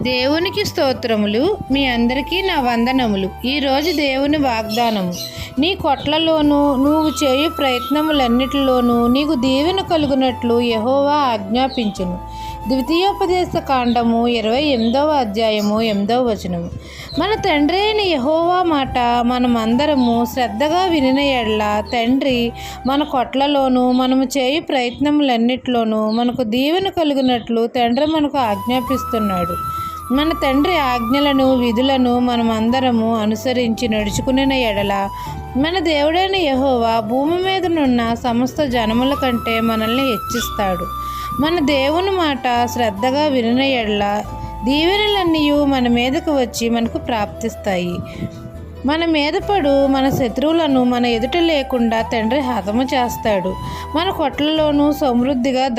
దేవునికి స్తోత్రములు. మీ అందరికీ నా వందనములు. ఈరోజు దేవుని వాగ్దానము. నీ కొట్లలోనూ నువ్వు చేయు ప్రయత్నములన్నిటిలోనూ నీకు దీవెన కలుగునట్లు యెహోవా ఆజ్ఞాపించును. ద్వితీయోపదేశ కాండము 28వ అధ్యాయము 8వ వచనము. మన తండ్రి అయిన యెహోవా మాట మనమందరము శ్రద్ధగా వినిన ఎడల తండ్రి మన కొట్లలోనూ మనము చేయు ప్రయత్నములన్నిటిలోనూ మనకు దీవెన కలుగునట్లు తండ్రి మనకు ఆజ్ఞాపిస్తున్నాడు. మన తండ్రి ఆజ్ఞలను విధులను మనమందరము అనుసరించి నడుచుకునే ఎడల మన దేవుడైన యెహోవా భూమి మీదనున్న సమస్త జనముల కంటే మనల్ని హెచ్చిస్తాడు. మన దేవుని మాట శ్రద్ధగా వినిన ఎడల దీవెనలన్నీ మన మీదకు వచ్చి మనకు ప్రాప్తిస్తాయి. మన మీద పడు మన శత్రువులను మన ఎదుట లేకుండా తండ్రి హతము చేస్తాడు. మన కొట్లలోనూ సమృద్ధిగా